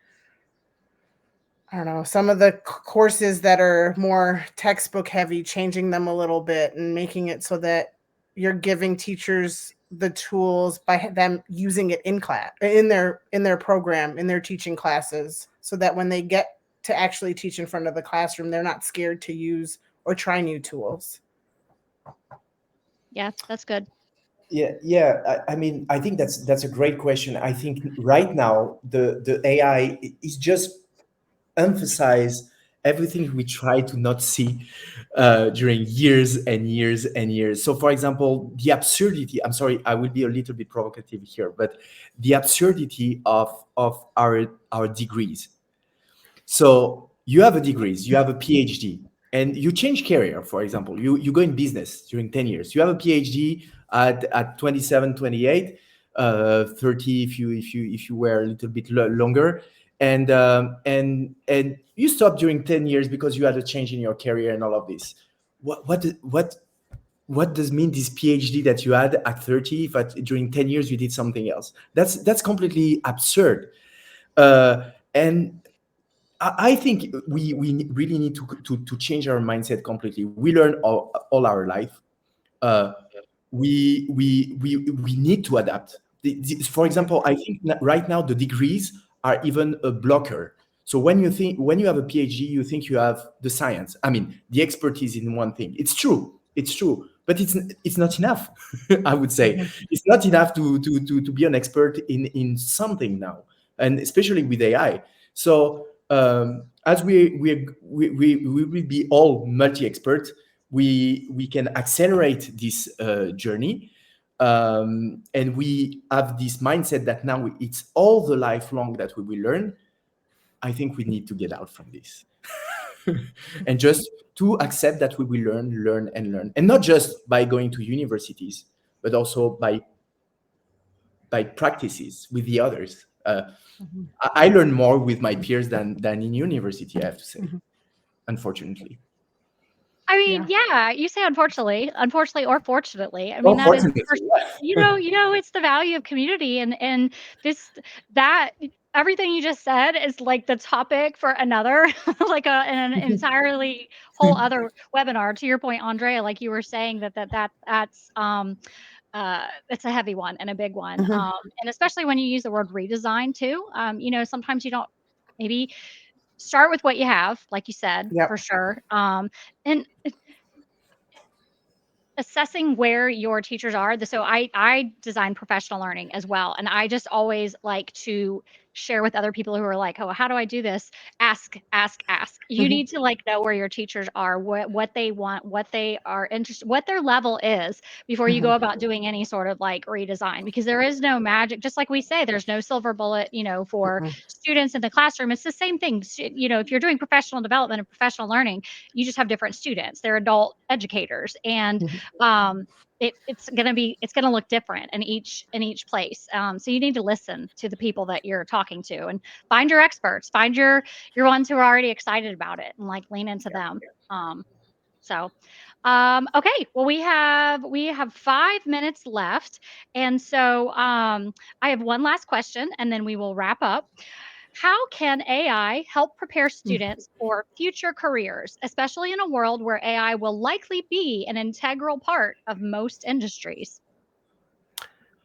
I don't know, some of the courses that are more textbook heavy, changing them a little bit and making it so that you're giving teachers the tools by them using it in class, in their program, in their teaching classes, so that when they get to actually teach in front of the classroom, they're not scared to use or try new tools. Yeah, that's good. Yeah. I mean, I think that's a great question. I think right now the AI is just emphasize everything we try to not see during years and years and years. So, for example, the absurdity. I'm sorry, I will be a little bit provocative here, but the absurdity of our degrees. So you have a degrees, you have a PhD, and you change career. For example, you go in business during 10 years. You have a PhD at 27, 28, 30 if you were a little bit longer, and you stop during 10 years because you had a change in your career and all of this. What does mean this PhD that you had at 30 if during 10 years you did something else? That's completely absurd. And I think we really need to change our mindset completely. We learn all our life. We need to adapt. For example, I think right now the degrees are even a blocker. So when you have a PhD, you think you have the science. I mean, the expertise in one thing. It's true, but it's not enough. I would say it's not enough to be an expert in something now, and especially with AI. So as we will be all multi-expert, we can accelerate this journey, and we have this mindset that now it's all the lifelong that we will learn. I think we need to get out from this and just to accept that we will learn, and not just by going to universities, but also by practices with the others. I learn more with my peers than in university, I have to say, unfortunately. I mean, yeah, you say unfortunately or fortunately. I mean, that is, Unfortunately, it's the value of community, and that everything you just said is like the topic for another, like an entirely whole other webinar. To your point, Andrea, like you were saying that's it's a heavy one and a big one, and especially when you use the word redesign too. Sometimes you don't maybe start with what you have, like you said, for sure. And assessing where your teachers are. So I design professional learning as well, and I just always like to share with other people who are like, oh, how do I do this? Ask, ask, ask. You need to like know where your teachers are, what they want, what they are interested, what their level is before you go about doing any sort of like redesign, because there is no magic. Just like we say, there's no silver bullet, for students in the classroom. It's the same thing. If you're doing professional development and professional learning, you just have different students. They're adult educators, and it's gonna look different in each place. So you need to listen to the people that you're talking to and find your experts, find your ones who are already excited about it, and like lean into them. Okay, well, we have 5 minutes left, and so I have one last question, and then we will wrap up. How can AI help prepare students for future careers, especially in a world where AI will likely be an integral part of most industries?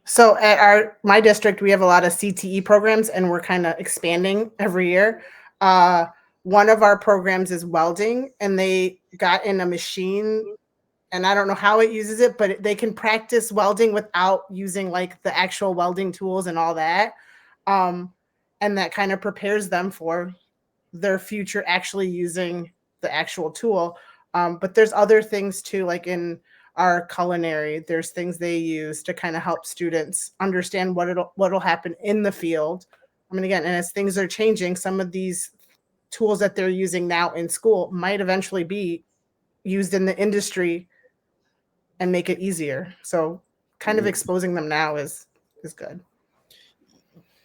So at my district, we have a lot of CTE programs, and we're kind of expanding every year. One of our programs is welding, and they got in a machine, and I don't know how it uses it, but they can practice welding without using like the actual welding tools and all that. And that kind of prepares them for their future actually using the actual tool. But there's other things too, like in our culinary, there's things they use to kind of help students understand what'll happen in the field. I mean, again, and as things are changing, some of these tools that they're using now in school might eventually be used in the industry and make it easier. So kind of exposing them now is good.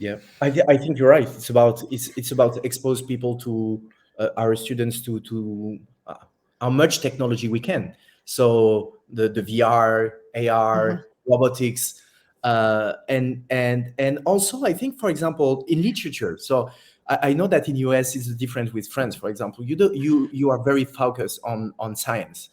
Yeah, I think you're right. It's about expose people to our students to how much technology we can. So the VR, AR, robotics, and also I think, for example, in literature. So I know that in US it's different with France. For example, you are very focused on science.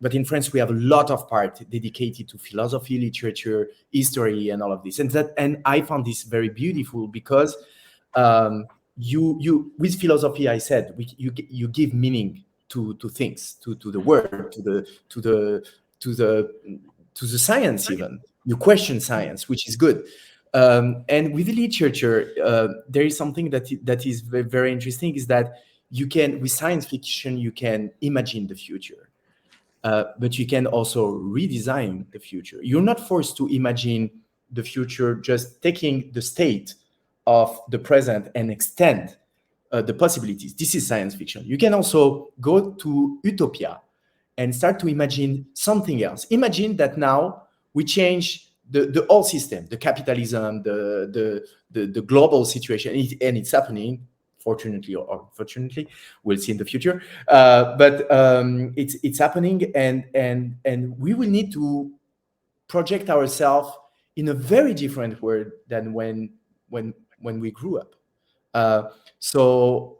But in France, we have a lot of part dedicated to philosophy, literature, history, and all of this. And I found this very beautiful because you with philosophy, I said you give meaning to things, to the word, to the science even. You question science, which is good. And with literature, there is something that is very, very interesting, is that you can, with science fiction, you can imagine the future. But you can also redesign the future. You're not forced to imagine the future just taking the state of the present and extend the possibilities. This is science fiction. You can also go to utopia and start to imagine something else. Imagine that now we change the whole system, the capitalism, the global situation, and it's happening. Fortunately or unfortunately, we'll see in the future. But it's happening, and we will need to project ourselves in a very different world than when we grew up. So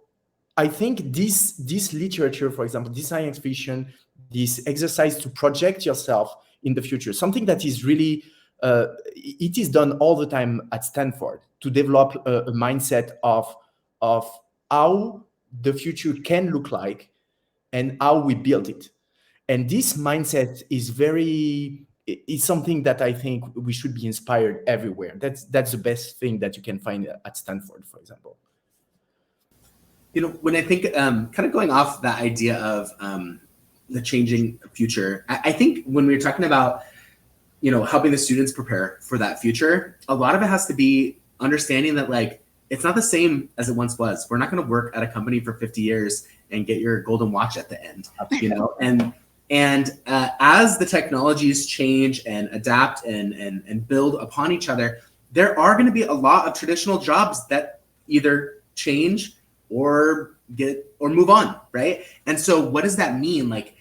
I think this literature, for example, this science fiction, this exercise to project yourself in the future, something that is really it is done all the time at Stanford to develop a mindset of how the future can look like and how we build it. And this mindset is something that I think we should be inspired everywhere. That's the best thing that you can find at Stanford, for example. When I think kind of going off that idea of the changing future, I think when we're talking about helping the students prepare for that future, a lot of it has to be understanding that like it's not the same as it once was. We're not going to work at a company for 50 years and get your golden watch at the end, and as the technologies change and adapt and build upon each other, there are going to be a lot of traditional jobs that either change or move on, right? And so what does that mean like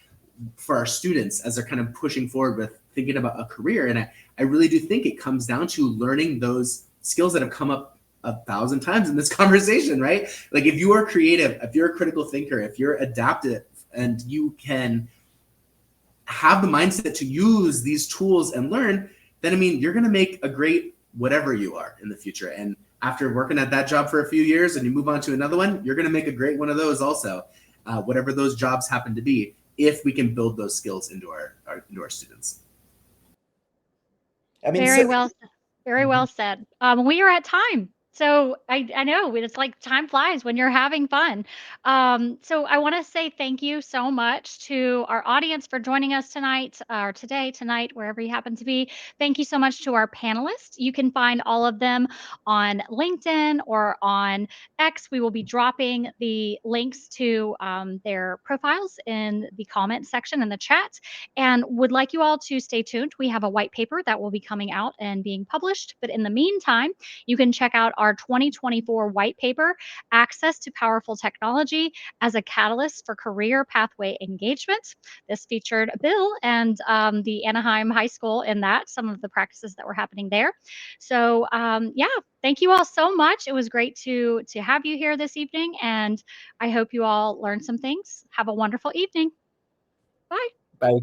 for our students as they're kind of pushing forward with thinking about a career? And I really do think it comes down to learning those skills that have come up 1,000 times in this conversation, right? Like if you are creative, if you're a critical thinker, if you're adaptive, and you can have the mindset to use these tools and learn, then you're going to make a great whatever you are in the future. And after working at that job for a few years and you move on to another one, you're going to make a great one of those also, whatever those jobs happen to be. if we can build those skills into our students. I mean, Very well, very well said. We are at time. So I know it's like time flies when you're having fun. So I want to say thank you so much to our audience for joining us tonight or today, tonight, wherever you happen to be. Thank you so much to our panelists. You can find all of them on LinkedIn or on X. We will be dropping the links to their profiles in the comment section in the chat, and would like you all to stay tuned. We have a white paper that will be coming out and being published. But in the meantime, you can check out our 2024 white paper, Access to Powerful Technology as a Catalyst for Career Pathway Engagement. This featured Bill and the Anaheim High School in that, some of the practices that were happening there. So yeah, thank you all so much. It was great to have you here this evening, and I hope you all learned some things. Have a wonderful evening. Bye. Bye.